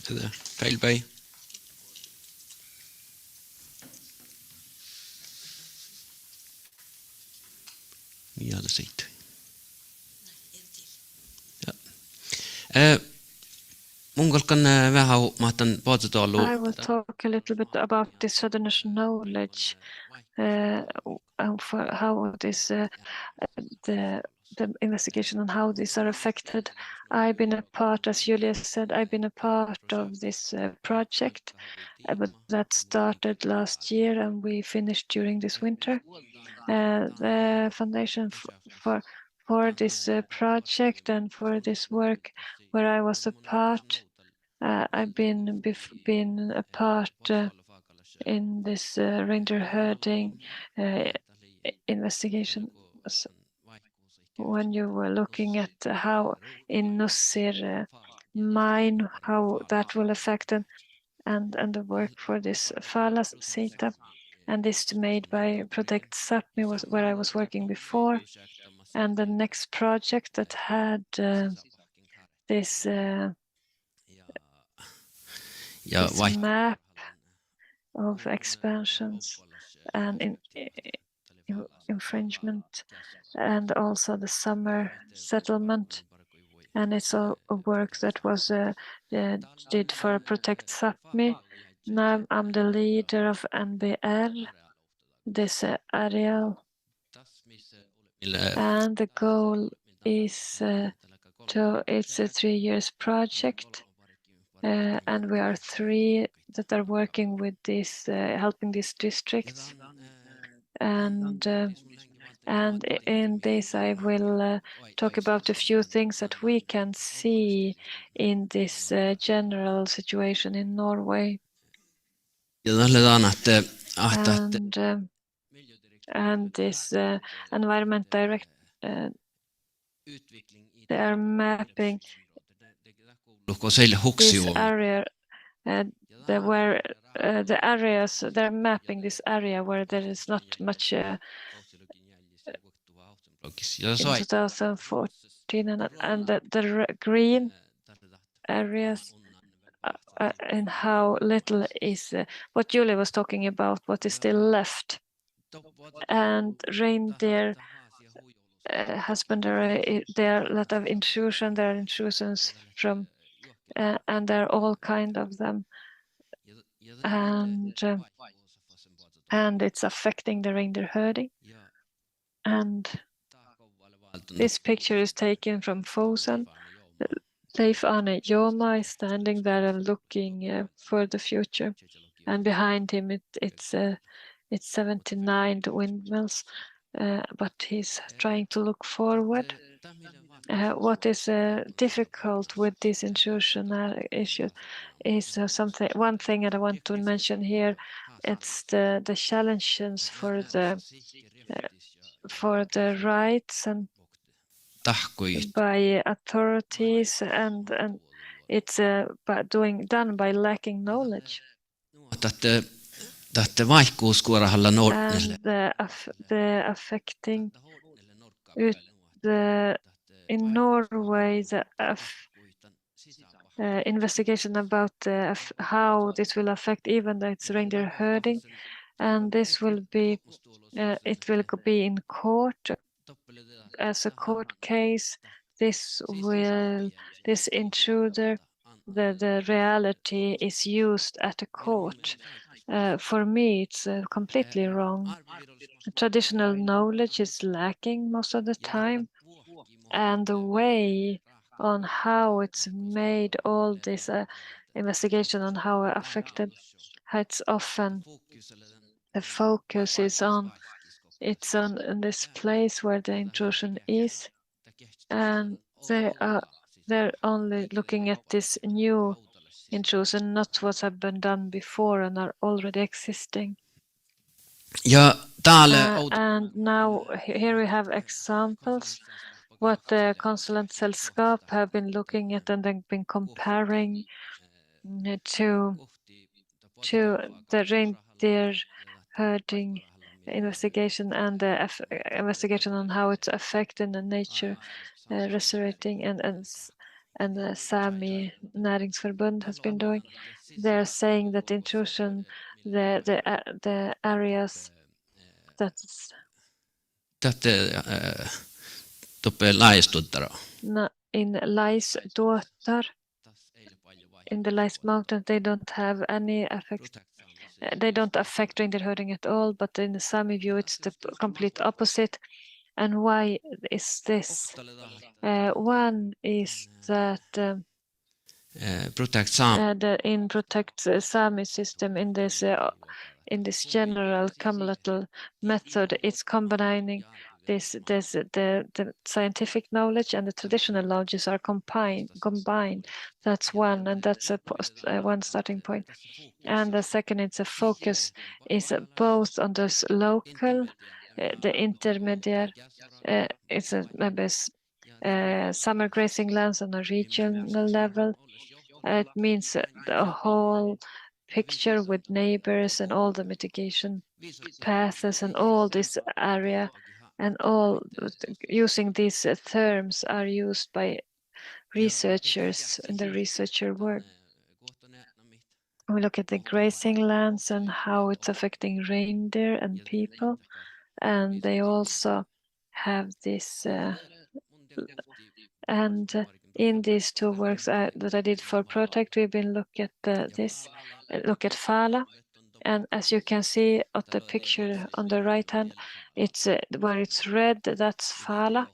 to the fail bay. Ja, det sitter. Ja. Munkolkan vähän mahtan puhutaan I will talk a little bit about this southern knowledge, for how this the investigation on how these are affected. I've been a part, as Julia said, I've been a part of this project, but that started last year and we finished during this winter. The foundation for this project and for this work where I was a part, I've been a part in this reindeer herding investigation. When you were looking at how in Nussir mine, how that will affect and the work for this Falas Sita, and this made by Protect Sapmi was where I was working before, and the next project that had this map of expansions and infringement, and also the summer settlement. And it's a work that was did for Protect Sapmi. Now I'm the leader of NBR, this areal, and the goal is it's a 3 years project, and we are 3 that are working with this, helping these districts. And in this I will talk about a few things that we can see in this general situation in Norway. And this environment direct, they are mapping this area, the areas, they're mapping this area where there is not much in 2014, and the green areas and how little is what Julie was talking about, what is still left. And reindeer husbandry, there are a lot of intrusion, there are intrusions from and there are all kind of them, and it's affecting the reindeer herding. And this picture is taken from Fosen. Leif Arne Joma is standing there and looking for the future, and behind him it's 79 windmills, but he's trying to look forward. What is difficult with this intrusion issue is one thing that I want to mention here. It's the challenges for the rights and by authorities, and it's done by lacking knowledge. And the affecting in Norway, the investigation about how this will affect even though it's reindeer herding, and this will be it will be in court as a court case. This intruder, the reality is used at a court. For me, it's completely wrong. Traditional knowledge is lacking most of the time, and the way on how it's made all this investigation on how affected, it's often the focus is on this place where the intrusion is, and they're only looking at this new intrusion, not what have been done before and are already existing. And now here we have examples what the Konsulentselskap have been looking at, and they've been comparing to the reindeer herding investigation and the investigation on how it's affecting the nature restorating, and and the Sami Näringsförbund has been doing. They're saying that intrusion, the areas that's Toppe laistuttaro. in Laisdottar, in the Lais Mountains, they don't have any effect. They don't affect reindeer herding at all, but in the Sami view, it's the complete opposite. And why is this? One is that Protect Sam. in Protect Sami system, in this general cumulative method, it's combining the scientific knowledge and the traditional knowledges are combined. That's one, and that's one starting point. And the second, it's a focus is both on those local, the intermediate, it's a maybe summer grazing lands on a regional level. It means the whole picture with neighbors and all the mitigation paths and all this area, and all using these terms are used by researchers in the researcher work. We look at the grazing lands and how it's affecting reindeer and people, and they also have this and in these two works that I did for Protect, we've been look at look at Fala, and as you can see at the picture on the right hand, it's where it's red, that's Fala,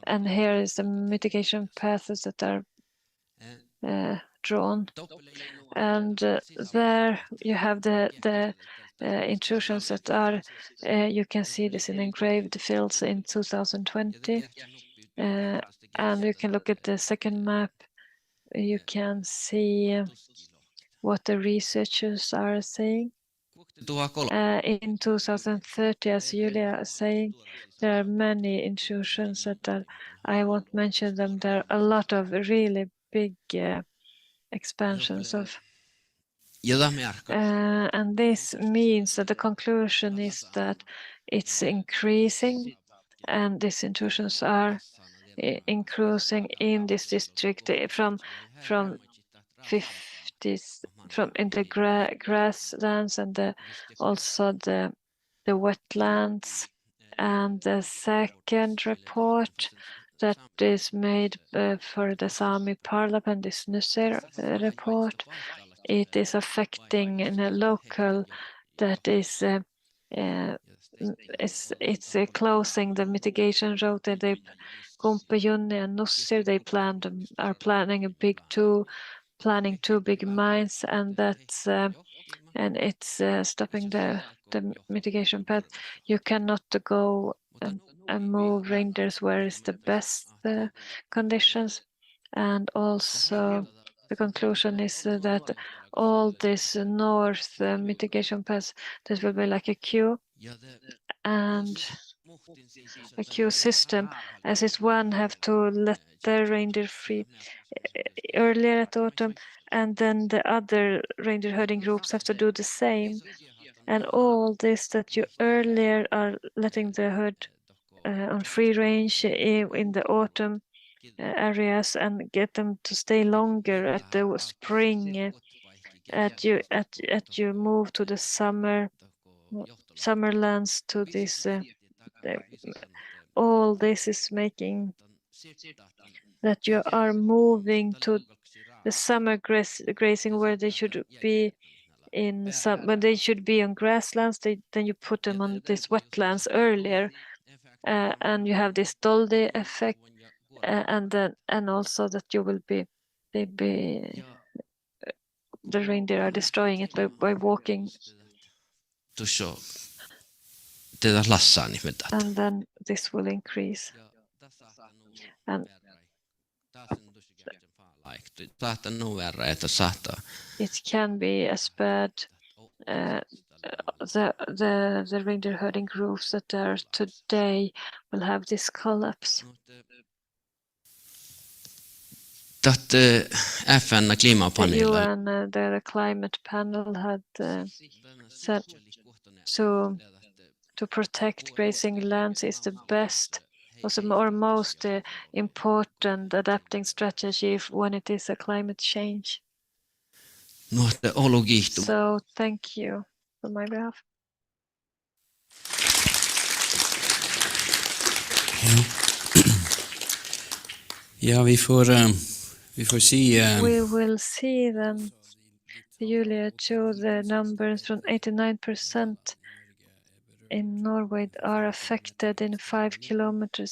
and here is the mitigation paths that are drawn, and there you have the intrusions that are you can see this in engraved fields in 2020, and you can look at the second map. You can see what the researchers are saying. In 2030, as Julia is saying, there are many intrusions that are, I won't mention them. There are a lot of really big expansions of. And this means that the conclusion is that it's increasing, and these intrusions are increasing in this district from 50s from in the grasslands and also the wetlands. And the second report that is made for the Sami Parliament, this Nusser report, it is affecting in a local that is it's closing the mitigation road. They Kumpejunni and Nussir, they are planning planning two big mines, and that's and it's stopping the mitigation path. You cannot go and move reindeers where is the best conditions, and also the conclusion is that all this north mitigation paths, this will be like a queue, and a queue system, as is one have to let the reindeer free earlier at autumn, and then the other reindeer herding groups have to do the same. And all this that you earlier are letting the herd on free range in the autumn areas and get them to stay longer at the spring, at you move to the summer lands to this. All this is making that you are moving to the summer grazing where they should be when they should be on grasslands. Then you put them on these wetlands earlier, and you have this doldy effect, and also that you will be the reindeer are destroying it by walking. And then this will increase. And it can be as bad the reindeer herding groups that are today will have this collapse. The UN, the climate panel had said to protect grazing lands is the best or most important adapting strategy when it is a climate change. So thank you on my behalf. Ja, vi får se. We will see then, Julia, to the numbers from 89% in Norway are affected in 5 kilometers